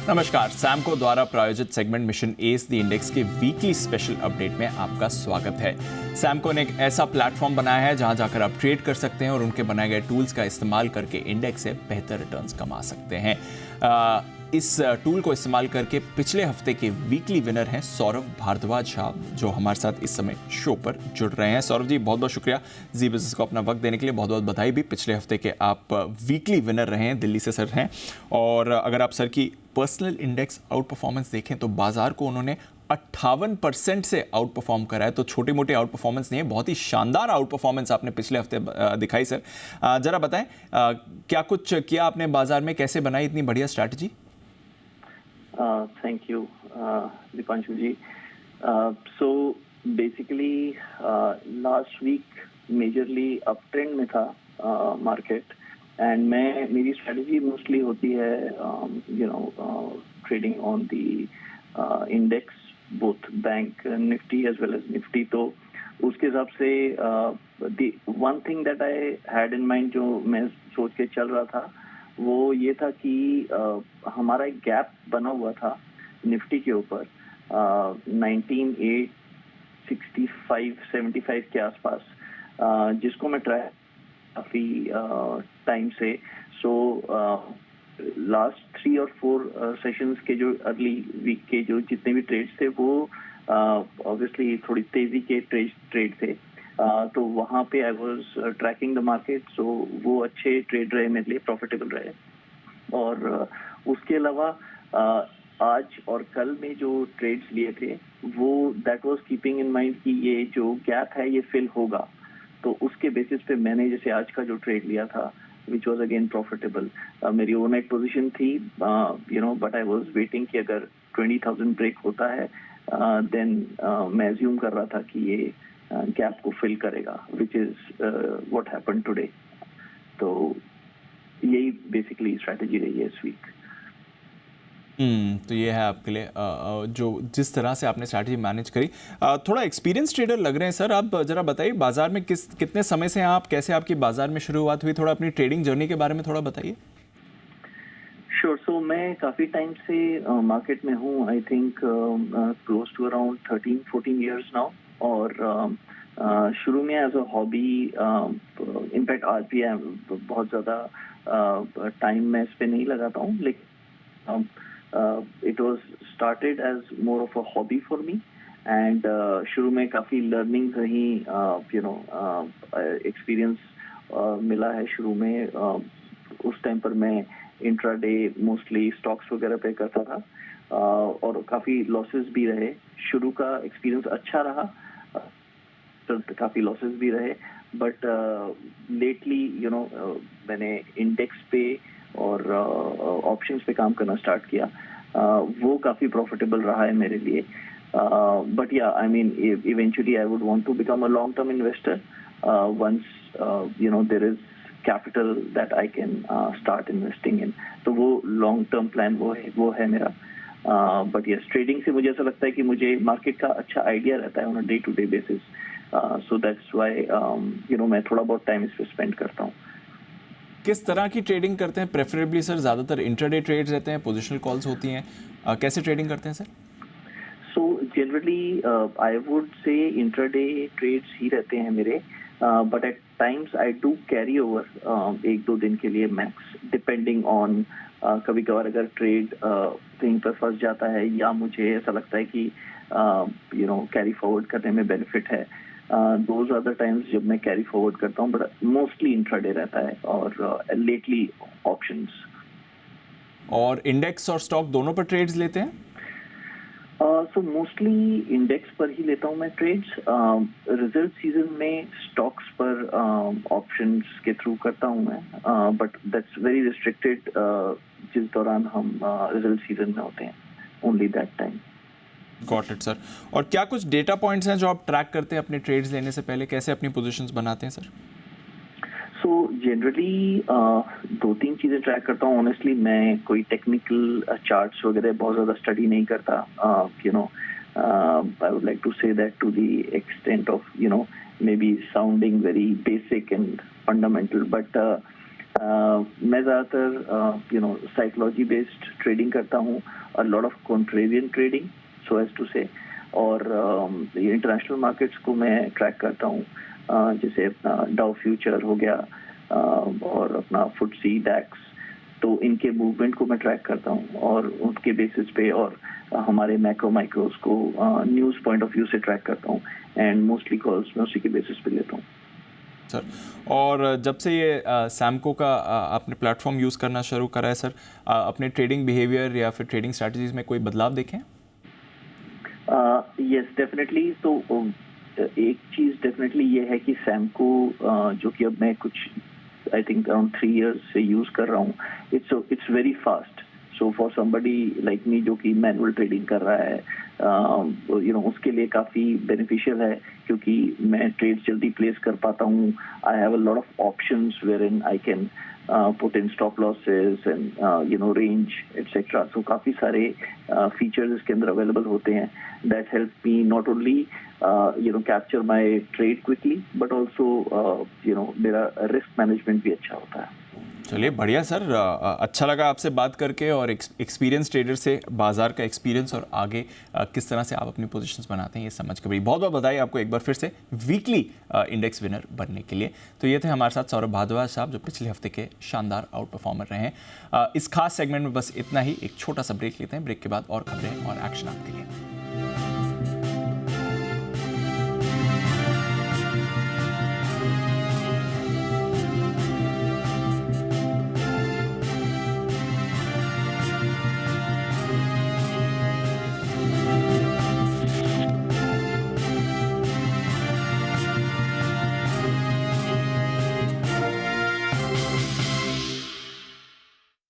नमस्कार, सैमको द्वारा प्रायोजित segment mission S the index के वीकली स्पेशल अपडेट में आपका स्वागत है। सैमको ने एक ऐसा प्लेटफॉर्म बनाया है जहां जाकर आप ट्रेड कर सकते हैं और उनके बनाए गए टूल्स का इस्तेमाल करके इंडेक्स से बेहतर रिटर्न्स कमा सकते हैं। इस टूल को इस्तेमाल करके पिछले हफ्ते के वीकली विनर हैं सौरभ भारद्वाज साहब, जो हमारे साथ इस समय शो पर जुड़ रहे हैं। सौरभ जी, बहुत बहुत शुक्रिया जी बिजनेस को अपना वक्त देने के लिए। बहुत बहुत बधाई भी, पिछले हफ्ते के आप वीकली विनर रहे हैं, दिल्ली से सर हैं। और अगर आप सर की पर्सनल इंडेक्स आउट परफॉर्मेंस देखें तो बाजार को उन्होंने 58% से आउट परफॉर्म करा है। तो छोटी मोटी आउट परफॉर्मेंस नहीं है, बहुत ही शानदार आउट परफॉर्मेंस आपने पिछले हफ्ते दिखाई सर। जरा बताएं, क्या कुछ किया आपने बाजार में, कैसे बनाई इतनी बढ़िया strategy? Thank you, Dipanshu ji. So basically, last week majorly uptrend में था market, and मेरी strategy mostly होती है trading on the index, both bank Nifty as well as Nifty. तो उसके हिसाब से the one thing that I had in mind जो मैं सोच के चल रहा था वो ये था कि हमारा एक गैप बना हुआ था निफ्टी के ऊपर 19,865-75 के आसपास, जिसको मैं ट्राई काफ़ी टाइम से। सो लास्ट 3 और 4 सेशंस के जो अर्ली वीक के जो जितने भी ट्रेड्स थे वो ऑब्वियसली थोड़ी तेज़ी के ट्रेड थे। तो वहाँ पे I was tracking the market, so वो अच्छे ट्रेड रहे मेरे लिए, प्रॉफिटेबल रहे। और उसके अलावा आज और कल में जो ट्रेड्स लिए थे वो that was keeping in mind कि ये जो गैप है ये फिल होगा। तो उसके बेसिस पे मैंने जैसे आज का जो ट्रेड लिया था विच वाज अगेन प्रॉफिटेबल। मेरी ओवरनाइट पोजीशन थी बट आई वाज वेटिंग कि अगर 20,000 ब्रेक होता है देन मैं अज्यूम कर रहा था कि ये गैप को फिल करेगा, which is what happened today. तो यही बेसिकली स्ट्रैटेजी रही है इस वीक। तो ये है आपके लिए जो जिस तरह से आपने स्ट्रैटेजी मैनेज करी। थोड़ा एक्सपीरियंस ट्रेडर लग रहे हैं सर आप, जरा बताइए बाजार में कितने समय से हैं आप, कैसे आपकी बाजार में शुरुआत हुई, थोड़ा अपनी ट्रेडिंग जर्नी के बारे में थोड़ा बताइए। श्योर। सो मैं काफ़ी टाइम से मार्केट में हूँ, I think close to around 13-14 years now. और शुरू में एज अ हॉबी, इनफैक्ट आज भी बहुत ज़्यादा टाइम मैं इस पर नहीं लगाता हूँ, लेकिन it was started as more of a hobby for me. And शुरू में काफ़ी लर्निंग रही, एक्सपीरियंस मिला है शुरू में। उस टाइम पर मैं इंट्राडे मोस्टली स्टॉक्स वगैरह पे करता था और काफ़ी लॉसेस भी रहे। शुरू का एक्सपीरियंस अच्छा रहा, काफ़ी लॉसेस भी रहे, बट लेटली मैंने इंडेक्स पे और ऑप्शंस पे काम करना स्टार्ट किया। वो काफ़ी प्रॉफिटेबल रहा है मेरे लिए। But yeah I mean eventually I would want to become a long term investor once there is capital that I can start investing in. तो वो लॉन्ग टर्म प्लान वो है मेरा। बट यस, ट्रेडिंग से मुझे ऐसा लगता है कि मुझे मार्केट का अच्छा आइडिया रहता है on a day to day basis. So that's why मैं थोड़ा बहुत टाइम इस पे स्पेंड करता हूँ। किस तरह की ट्रेडिंग करते हैं प्रेफरेबली सर? ज़्यादातर इंट्राडे ट्रेड्स रहते हैं, पोजिशनल कॉल्स होती हैं, कैसे ट्रेडिंग करते हैं sir? So generally I would say intraday trades ही रहते हैं मेरे, but at times I do carry over 1-2 दिन के लिए मैक्स, डिपेंडिंग ऑन कभी कभार अगर ट्रेड कहीं पर फंस जाता है या मुझे ऐसा लगता है कि कैरी फॉरवर्ड करने में बेनिफिट है, दोज आर द टाइम्स जब मैं कैरी फॉरवर्ड करता हूँ। बट मोस्टली इंट्राडे रहता है और लेटली ऑप्शंस। और इंडेक्स और स्टॉक दोनों पर ट्रेड्स लेते हैं? सो मोस्टली इंडेक्स पर ही लेता हूँ मैं ट्रेड्स। रिजल्ट सीजन में स्टॉक्स पर ऑप्शंस के थ्रू करता हूँ मैं, बट दैट्स वेरी रिस्ट्रिक्टेड जिस दौरान हम रिजल्ट सीजन में होते हैं, only that time. Got it sir. और क्या कुछ डेटा पॉइंट्स हैं जो आप ट्रैक करते हैं अपने ट्रेड्स लेने से पहले, कैसे अपनी पोजीशंस बनाते हैं सर? सो जनरली 2-3 चीज़ें ट्रैक करता हूँ। ऑनेस्टली मैं कोई टेक्निकल चार्ट्स वगैरह बहुत ज़्यादा स्टडी नहीं करता। I would like to say that to the extent of maybe sounding very basic and fundamental, but मैं ज़्यादातर साइकोलॉजी बेस्ड ट्रेडिंग करता हूँ, a lot of contrarian trading so as to say, और international markets को मैं track करता हूँ, जैसे अपना डाउ फ्यूचर हो गया, और अपना फुटसी डैक्स, तो इनके मूवमेंट को मैं ट्रैक करता हूँ और उनके बेसिस पे, और हमारे मैक्रो माइक्रोस को न्यूज़ पॉइंट ऑफ व्यू से ट्रैक करता हूँ, एंड मोस्टली कॉल्स मैं उसी के बेसिस पे लेता हूँ। सर, और जब से ये सैमको का आपने प्लेटफॉर्म यूज़ करना शुरू करा है सर, अपने ट्रेडिंग बिहेवियर या फिर ट्रेडिंग स्ट्रैटेजीज में कोई बदलाव देखें? Yes definitely. तो एक चीज़ डेफिनेटली ये है कि सैमको, जो कि अब मैं कुछ आई थिंक अराउंड 3 इयर्स से यूज़ कर रहा हूँ, it's very fast. So for somebody like me जो कि मैनुअल ट्रेडिंग कर रहा है, उसके लिए काफ़ी बेनिफिशियल है, क्योंकि मैं ट्रेड जल्दी प्लेस कर पाता हूँ। I have a lot of options where in I can put in stop losses and range etc. So काफ़ी सारे features इसके अंदर available होते हैं that help me not only capture my trade quickly but also मेरा risk management भी अच्छा होता है। चलिए बढ़िया सर, अच्छा लगा आपसे बात करके, और एक्सपीरियंस ट्रेडर से बाजार का एक्सपीरियंस और आगे किस तरह से आप अपनी पोजीशंस बनाते हैं ये समझ के बड़ी बहुत बहुत बधाई आपको एक बार फिर से वीकली इंडेक्स विनर बनने के लिए। तो ये थे हमारे साथ सौरभ भारद्वाज साहब, जो पिछले हफ्ते के शानदार आउट परफॉर्मर रहे हैं। इस खास सेगमेंट में बस इतना ही, एक छोटा सा ब्रेक लेते हैं, ब्रेक के बाद और खबरें और एक्शन आपके लिए।